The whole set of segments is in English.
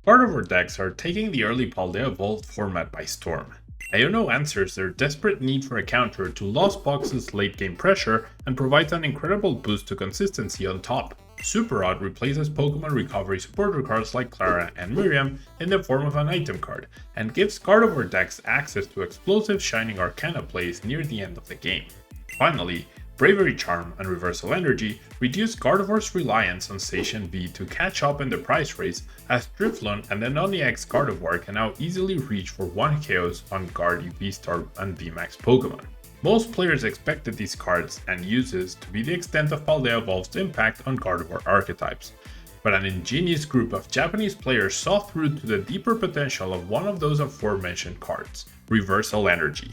Gardevoir decks are taking the early Paldea Evolved format by storm. Iono answers their desperate need for a counter to Lost Box's late game pressure and provides an incredible boost to consistency on top. Super Rod replaces Pokemon recovery supporter cards like Clara and Miriam in the form of an item card, and gives Gardevoir decks access to explosive Shining Arcana plays near the end of the game. Finally, Bravery Charm and Reversal Energy reduce Gardevoir's reliance on Station V to catch up in the price race, as Drifloon and the non-EX Gardevoir can now easily reach for 1 KOs on Guardy, V-Star and VMAX Pokemon. Most players expected these cards and uses to be the extent of Paldea Evolved's impact on Gardevoir archetypes, but an ingenious group of Japanese players saw through to the deeper potential of one of those aforementioned cards, Reversal Energy.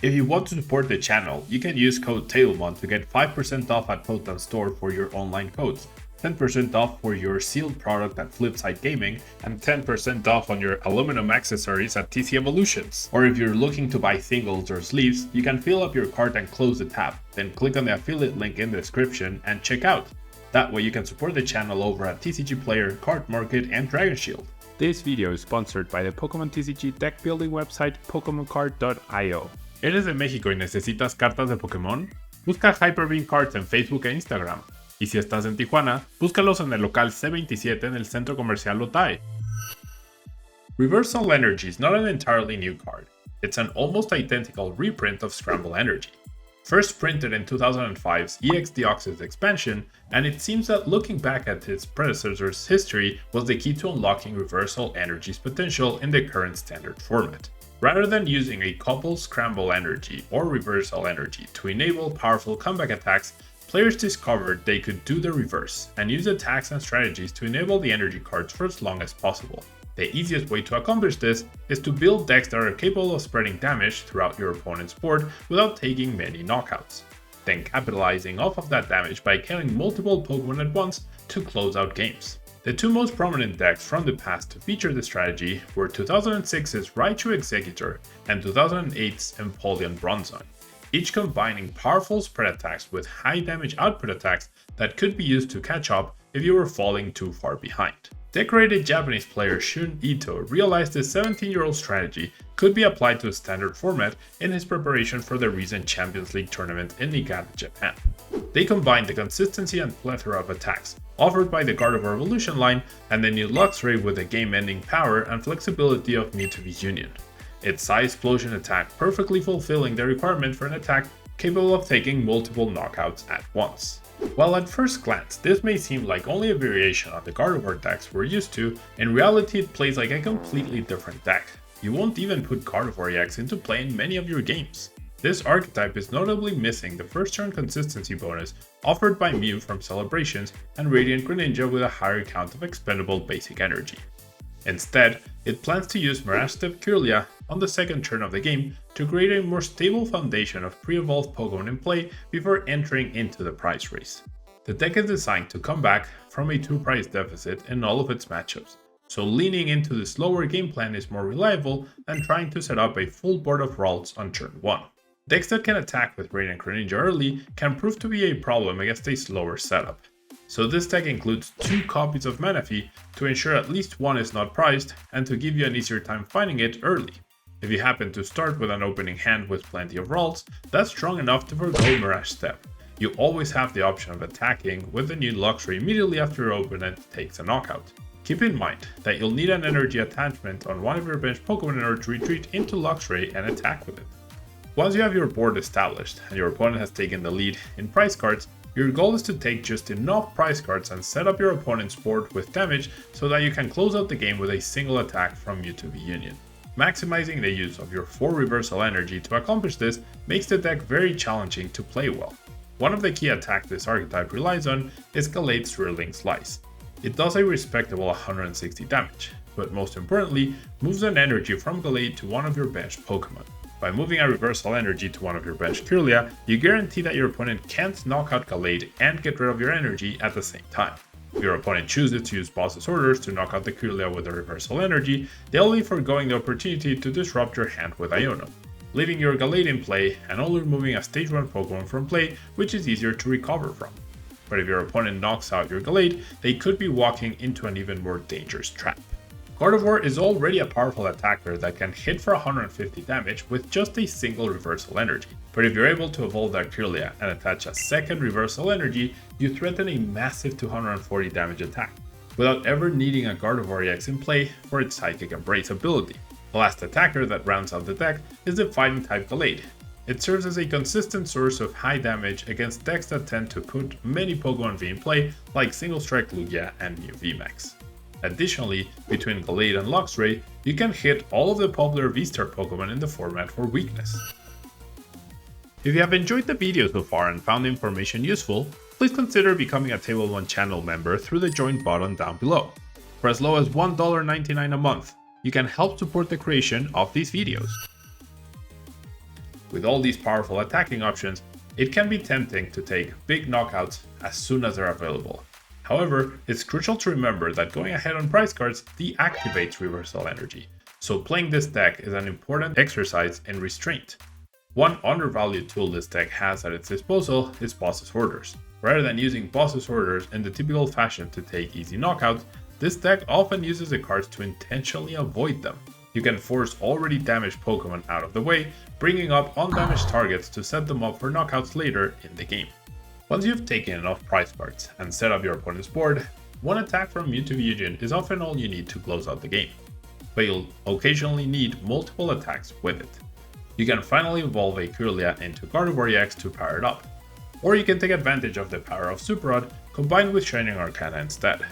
If you want to support the channel, you can use code Tablemon to get 5% off at Potent Store for your online codes, 10% off for your sealed product at Flipside Gaming, and 10% off on your aluminum accessories at TC Evolutions. Or if you're looking to buy singles or sleeves, you can fill up your cart and close the tab, then click on the affiliate link in the description and check out. That way you can support the channel over at TCG Player, Card Market, and Dragon Shield. This video is sponsored by the Pokemon TCG deck building website PokemonCard.io. ¿Eres de México y necesitas cartas de Pokémon? Busca Hyperbeam Cards en Facebook e Instagram. Y si estás en Tijuana, búscalos en el local C27 en el Centro Comercial Otay. Reversal Energy is not an entirely new card. It's an almost identical reprint of Scramble Energy. First printed in 2005's EX Deoxys expansion, and it seems that looking back at its predecessor's history was the key to unlocking Reversal Energy's potential in the current standard format. Rather than using a couple Scramble Energy or Reversal Energy to enable powerful comeback attacks, players discovered they could do the reverse and use attacks and strategies to enable the energy cards for as long as possible. The easiest way to accomplish this is to build decks that are capable of spreading damage throughout your opponent's board without taking many knockouts, then capitalizing off of that damage by killing multiple Pokemon at once to close out games. The two most prominent decks from the past to feature this strategy were 2006's Raichu Executor and 2008's Empoleon Bronzong, each combining powerful spread attacks with high damage output attacks that could be used to catch up if you were falling too far behind. Decorated Japanese player Shun Ito realized this 17-year-old strategy could be applied to a standard format in his preparation for the recent Champions League tournament in Niigata, Japan. They combined the consistency and plethora of attacks offered by the Gardevoir Evolution line and the new Luxray with the game-ending power and flexibility of MEWTWO V Union. Its Psy-Explosion attack perfectly fulfilling the requirement for an attack capable of taking multiple knockouts at once. While at first glance this may seem like only a variation on the Gardevoir decks we're used to, in reality it plays like a completely different deck. You won't even put Gardevoir EX into play in many of your games. This archetype is notably missing the first turn consistency bonus offered by Mew from Celebrations and Radiant Greninja with a higher count of expendable basic energy. Instead, it plans to use Mirage Step Kirlia on the second turn of the game to create a more stable foundation of pre-evolved Pokemon in play before entering into the prize race. The deck is designed to come back from a 2-price deficit in all of its matchups, so leaning into the slower game plan is more reliable than trying to set up a full board of Ralts on turn 1. Decks that can attack with Radiant Greninja early can prove to be a problem against a slower setup. So this deck includes 2 copies of Manaphy to ensure at least one is not priced and to give you an easier time finding it early. If you happen to start with an opening hand with plenty of Ralts, that's strong enough to forgo Mirage Step. You always have the option of attacking with the new Luxray immediately after your opponent takes a knockout. Keep in mind that you'll need an energy attachment on one of your bench Pokemon in order to retreat into Luxray and attack with it. Once you have your board established and your opponent has taken the lead in prize cards, your goal is to take just enough prize cards and set up your opponent's board with damage so that you can close out the game with a single attack from MEWTWO V Union. Maximizing the use of your 4 Reversal Energy to accomplish this makes the deck very challenging to play well. One of the key attacks this archetype relies on is Gallade's Swirling Slice. It does a respectable 160 damage, but most importantly, moves an energy from Gallade to one of your bench Pokemon. By moving a Reversal Energy to one of your bench Kirlia, you guarantee that your opponent can't knock out Gallade and get rid of your energy at the same time. If your opponent chooses to use Boss's Orders to knock out the Kirlia with a Reversal Energy, they'll be foregoing the opportunity to disrupt your hand with Iono, leaving your Gallade in play and only removing a stage 1 Pokemon from play, which is easier to recover from. but if your opponent knocks out your Gallade, they could be walking into an even more dangerous trap. Gardevoir is already a powerful attacker that can hit for 150 damage with just a single reversal energy, but if you're able to evolve that Kirlia and attach a second reversal energy, you threaten a massive 240 damage attack, without ever needing a Gardevoir EX in play for its Psychic Embrace ability. The last attacker that rounds out the deck is the Fighting type Gallade. It serves as a consistent source of high damage against decks that tend to put many Pokemon V in play, like Single Strike Lugia and MEWTWO VMAX. Additionally, between Gallade and Luxray, you can hit all of the popular V-Star Pokemon in the format for weakness. If you have enjoyed the video so far and found the information useful, please consider becoming a Tablemon channel member through the join button down below. For as low as $1.99 a month, you can help support the creation of these videos. With all these powerful attacking options, it can be tempting to take big knockouts as soon as they're available. However, it's crucial to remember that going ahead on prize cards deactivates reversal energy, so playing this deck is an important exercise in restraint. One undervalued tool this deck has at its disposal is Boss's Orders. Rather than using Boss's Orders in the typical fashion to take easy knockouts, this deck often uses the cards to intentionally avoid them. You can force already damaged Pokemon out of the way, bringing up undamaged targets to set them up for knockouts later in the game. Once you've taken enough prize cards and set up your opponent's board, one attack from MEWTWO V Union is often all you need to close out the game, but you'll occasionally need multiple attacks with it. You can finally evolve a Kirlia into Gardevoir EX to power it up, or you can take advantage of the power of Super Rod combined with Shining Arcana instead.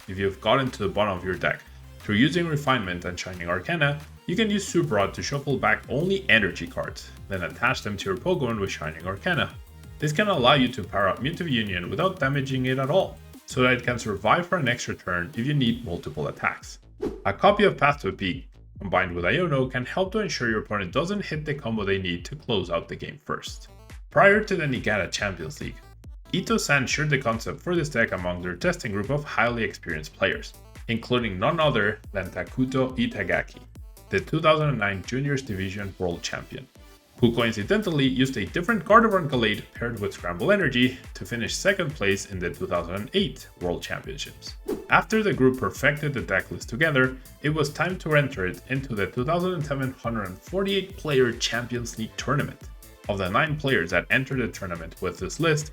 If you've gotten to the bottom of your deck through using Refinement and Shining Arcana, you can use Super Rod to shuffle back only energy cards, then attach them to your Pokemon with Shining Arcana. This can allow you to power up MEWTWO V Union without damaging it at all, so that it can survive for an extra turn if you need multiple attacks. A copy of Path to a Peak combined with Iono can help to ensure your opponent doesn't hit the combo they need to close out the game first. Prior to the Niigata Champions League, Ito-san shared the concept for this deck among their testing group of highly experienced players, including none other than Takuto Itagaki, the 2009 Juniors Division World Champion, who coincidentally used a different Gardevoir Gallade paired with Scramble Energy to finish second place in the 2008 World Championships. After the group perfected the deck list together, it was time to enter it into the 2007 148-player Champions League tournament. Of the 9 players that entered the tournament with this list,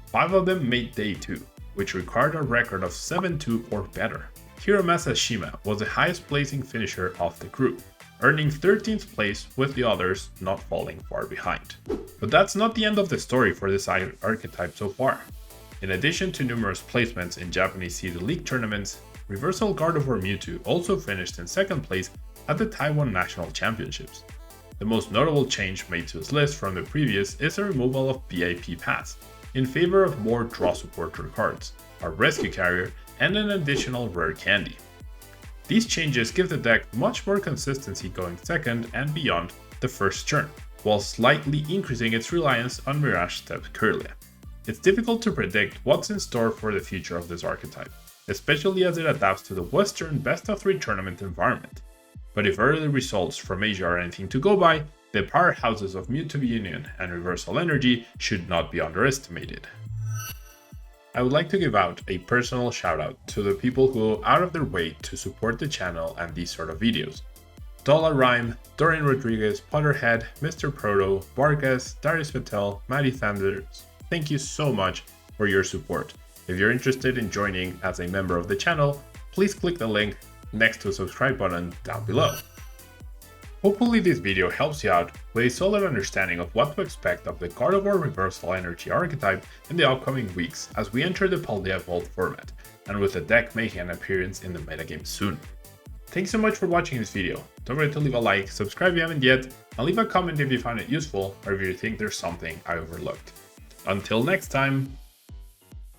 5 of them made Day 2, which required a record of 7-2 or better. Hiromasa Shima was the highest placing finisher of the group, earning 13th place with the others not falling far behind. But that's not the end of the story for this archetype so far. In addition to numerous placements in Japanese Seeded League tournaments, Reversal Gardevoir Mewtwo also finished in second place at the Taiwan National Championships. The most notable change made to his list from the previous is the removal of VIP Pass, in favor of more draw supporter cards, a rescue carrier, and an additional rare candy. These changes give the deck much more consistency going second and beyond the first turn, while slightly increasing its reliance on Mirage Step Kirlia. It's difficult to predict what's in store for the future of this archetype, especially as it adapts to the Western best-of-3 tournament environment. But if early results from Asia are anything to go by, the powerhouses of MEWTWO V Union and Reversal Energy should not be underestimated. I would like to give out a personal shout out to the people who go out of their way to support the channel and these sort of videos. Dola Rhyme, Dorian Rodriguez, Potterhead, Mr. Proto, Vargas, Darius Patel, Maddie Thunders, thank you so much for your support. If you're interested in joining as a member of the channel, please click the link next to the subscribe button down below. Hopefully this video helps you out with a solid understanding of what to expect of the Gardevoir Reversal Energy archetype in the upcoming weeks as we enter the Paldea Evolved format, and with the deck making an appearance in the metagame soon. Thanks so much for watching this video. Don't forget to leave a like, subscribe if you haven't yet, and leave a comment if you found it useful or if you think there's something I overlooked. Until next time!